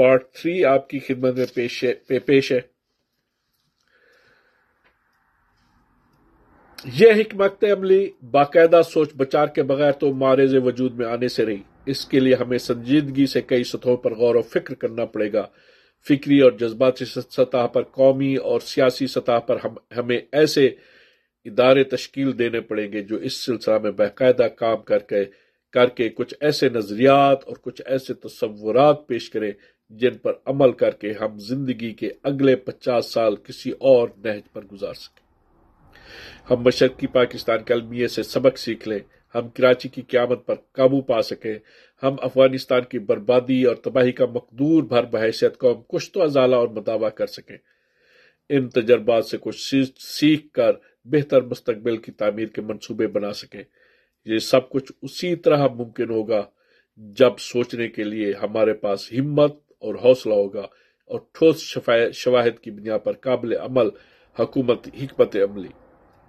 Part 3 آپ کی خدمت میں پیش ہے۔ یہ حکمت عملی باقاعدہ سوچ بچار کے بغیر تو معرض وجود میں آنے سے رہی۔ اس کے لیے ہمیں سنجیدگی سے کئی سطحوں پر غور و فکر کرنا پڑے گا۔ فکری اور جذباتی سطح پر، قومی اور سیاسی سطح پر ہمیں ایسے ادارے تشکیل دینے پڑیں گے جو اس سلسلہ میں باقاعدہ کام کر کے کچھ ایسے نظریات اور کچھ ایسے تصورات پیش کریں جن پر عمل کر کے ہم زندگی کے اگلے 50 سال کسی اور نہج پر گزار سکیں۔ ہم مشرقی پاکستان کے المیے سے سبق سیکھ لیں، ہم کراچی کی قیامت پر قابو پا سکیں، ہم افغانستان کی بربادی اور تباہی کا مقدور بھر بحیثیت قوم کشت و ازالہ اور مداوع کر سکیں۔ ان تجربات سے کچھ سیکھ کر بہتر مستقبل کی تعمیر کے منصوبے بنا سکیں۔ یہ سب کچھ اسی طرح ممکن ہوگا جب سوچنے کے لیے ہمارے پاس ہمت اور حوصلہ ہوگا اور ٹھوس شواہد کی بنیاد پر قابل عمل حکمت عملی۔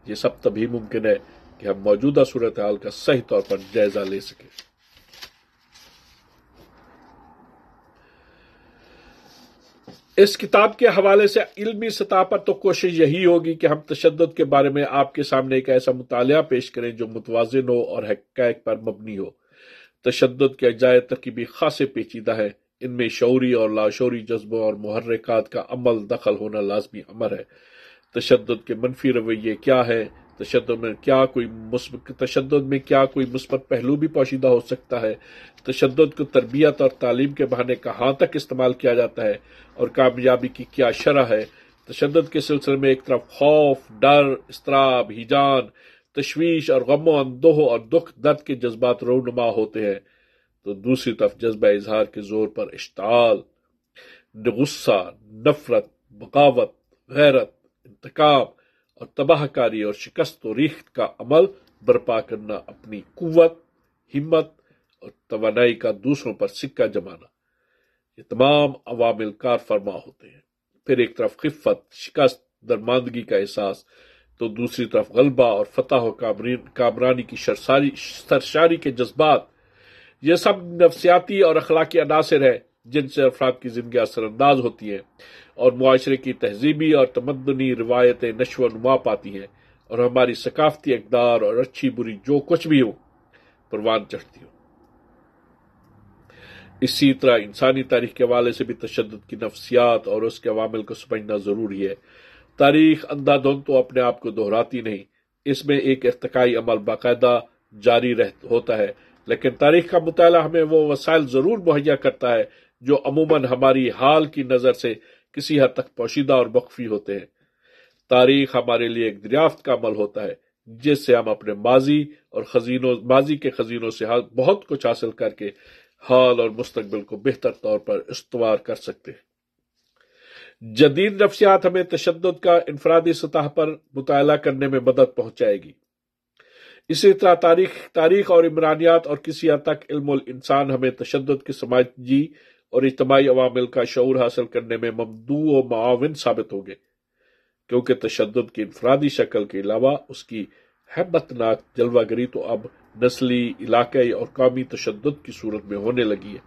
یہ سب تبھی ممکن ہے کہ ہم موجودہ صورتحال کا صحیح طور پر جائزہ لے سکیں۔ اس کتاب کے حوالے سے علمی سطح پر تو کوشش یہی ہوگی کہ ہم تشدد کے بارے میں آپ کے سامنے ایک ایسا مطالعہ پیش کریں جو متوازن ہو اور حقائق پر مبنی ہو۔ تشدد کے اجزائے ترکیبی خاصے پیچیدہ ہیں، ان میں شعوری اور لاشعوری جذبوں اور محرکات کا عمل دخل ہونا لازمی امر ہے۔ تشدد کے منفی رویے کیا ہیں؟ تشدد میں کیا کوئی مثبت پہلو بھی پوشیدہ ہو سکتا ہے؟ تشدد کو تربیت اور تعلیم کے بہانے کہاں تک استعمال کیا جاتا ہے اور کامیابی کی کیا شرح ہے؟ تشدد کے سلسلے میں ایک طرف خوف، ڈر، اضطراب، ہیجان، تشویش اور غم و اندوہ اور دکھ درد کے جذبات رونما ہوتے ہیں، تو دوسری طرف جذبہ اظہار کے زور پر اشتعال، غصہ، نفرت، بغاوت، غیرت، انتقام اور تباہ کاری اور شکست و ریخت کا عمل برپا کرنا، اپنی قوت، ہمت اور توانائی کا دوسروں پر سکہ جمانا، یہ تمام عوامل کار فرما ہوتے ہیں۔ پھر ایک طرف خفت، شکست، درماندگی کا احساس، تو دوسری طرف غلبہ اور فتح و کامرانی کی سرشاری کے جذبات۔ یہ سب نفسیاتی اور اخلاقی عناصر ہیں جن سے افراد کی زندگی اثر انداز ہوتی ہیں اور معاشرے کی تہذیبی اور تمدنی روایتیں نشو و نما پاتی ہیں اور ہماری ثقافتی اقدار اور اچھی بری جو کچھ بھی ہو پروان چڑھتی ہو۔ اسی طرح انسانی تاریخ کے حوالے سے بھی تشدد کی نفسیات اور اس کے عوامل کو سمجھنا ضروری ہے۔ تاریخ اندھا دھند تو اپنے آپ کو دہراتی نہیں، اس میں ایک ارتقائی عمل باقاعدہ جاری ہوتا ہے، لیکن تاریخ کا مطالعہ ہمیں وہ وسائل ضرور مہیا کرتا ہے جو عموماً ہماری حال کی نظر سے کسی حد تک پوشیدہ اور مخفی ہوتے ہیں۔ تاریخ ہمارے لیے ایک دریافت کا عمل ہوتا ہے جس سے ہم اپنے ماضی کے خزینوں سے بہت کچھ حاصل کر کے حال اور مستقبل کو بہتر طور پر استوار کر سکتے ہیں۔ جدید نفسیات ہمیں تشدد کا انفرادی سطح پر مطالعہ کرنے میں مدد پہنچائے گی۔ اسی طرح تاریخ اور عمرانیات اور کسی حد تک علم الانسان ہمیں تشدد کے سماجی اور اجتماعی عوامل کا شعور حاصل کرنے میں ممدوع و معاون ثابت ہوں گے، کیونکہ تشدد کی انفرادی شکل کے علاوہ اس کی ہیبت ناک جلوہ گری تو اب نسلی، علاقائی اور قومی تشدد کی صورت میں ہونے لگی ہے،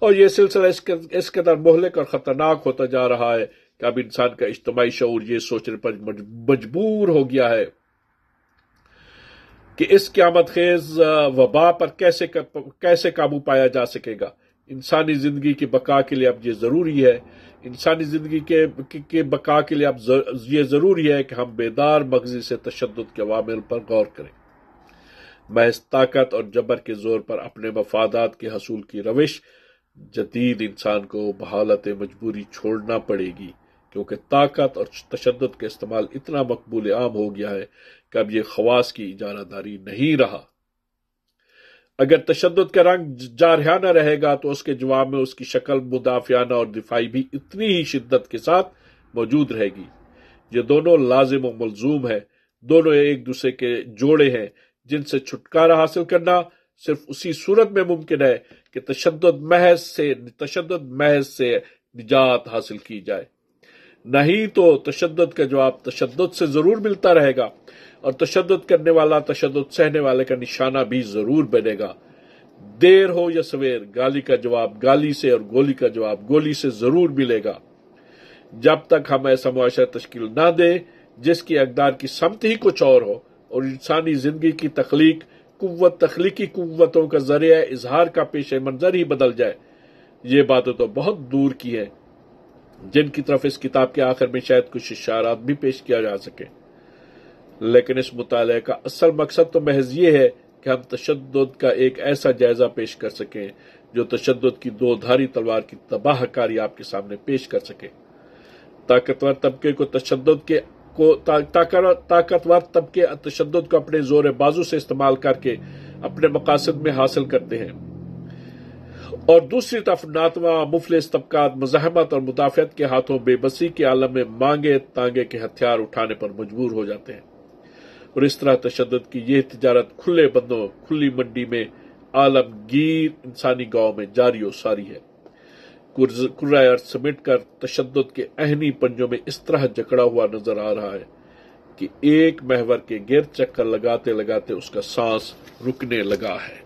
اور یہ سلسلہ اس قدر مہلک اور خطرناک ہوتا جا رہا ہے کہ اب انسان کا اجتماعی شعور یہ سوچنے پر مجبور ہو گیا ہے کہ اس قیامت خیز وبا پر کیسے قابو پایا جا سکے گا۔ انسانی زندگی کی بقا کے لیے اب یہ ضروری ہے بقا کے لیے اب یہ ضروری ہے کہ ہم بیدار مغزی سے تشدد کے عوامل پر غور کریں۔ محض طاقت اور جبر کے زور پر اپنے مفادات کے حصول کی روش جدید انسان کو بحالت مجبوری چھوڑنا پڑے گی، کیونکہ طاقت اور تشدد کا استعمال اتنا مقبول عام ہو گیا ہے کہ اب یہ خواص کی اجارہ داری نہیں رہا۔ اگر تشدد کا رنگ جارحانہ رہے گا تو اس کے جواب میں اس کی شکل مدافعانہ اور دفاعی بھی اتنی ہی شدت کے ساتھ موجود رہے گی۔ یہ دونوں لازم و ملزوم ہیں، دونوں ایک دوسرے کے جوڑے ہیں جن سے چھٹکارا حاصل کرنا صرف اسی صورت میں ممکن ہے کہ تشدد محض سے نجات حاصل کی جائے، نہیں تو تشدد کا جواب تشدد سے ضرور ملتا رہے گا اور تشدد کرنے والا تشدد سہنے والے کا نشانہ بھی ضرور بنے گا۔ دیر ہو یا سویر، گالی کا جواب گالی سے اور گولی کا جواب گولی سے ضرور ملے گا۔ جب تک ہم ایسا معاشرہ تشکیل نہ دیں جس کی اقدار کی سمت ہی کچھ اور ہو اور انسانی زندگی کی تخلیقی قوتوں کا ذریعہ اظہار کا پیش منظر ہی بدل جائے، یہ باتیں تو بہت دور کی ہیں، جن کی طرف اس کتاب کے آخر میں شاید کچھ اشارات بھی پیش کیا جا سکے۔ لیکن اس مطالعے کا اصل مقصد تو محض یہ ہے کہ ہم تشدد کا ایک ایسا جائزہ پیش کر سکیں جو تشدد کی دو دھاری تلوار کی تباہ کاری آپ کے سامنے پیش کر سکے۔ طاقتور طبقے تشدد کو اپنے زور بازو سے استعمال کر کے اپنے مقاصد میں حاصل کرتے ہیں، اور دوسری طرف ناتواں مفلس طبقات مزاحمت اور مدافعت کے ہاتھوں بے بسی کے عالم میں مانگے تانگے کے ہتھیار اٹھانے پر مجبور ہو جاتے ہیں، اور اس طرح تشدد کی یہ تجارت کھلے بندوں کھلی منڈی میں عالمگیر انسانی گاؤں میں جاری و ساری ہے۔ کرۂ ارض سمیٹ کر تشدد کے اہنی پنجوں میں اس طرح جکڑا ہوا نظر آ رہا ہے کہ ایک محور کے گرد چکر لگاتے لگاتے اس کا سانس رکنے لگا ہے۔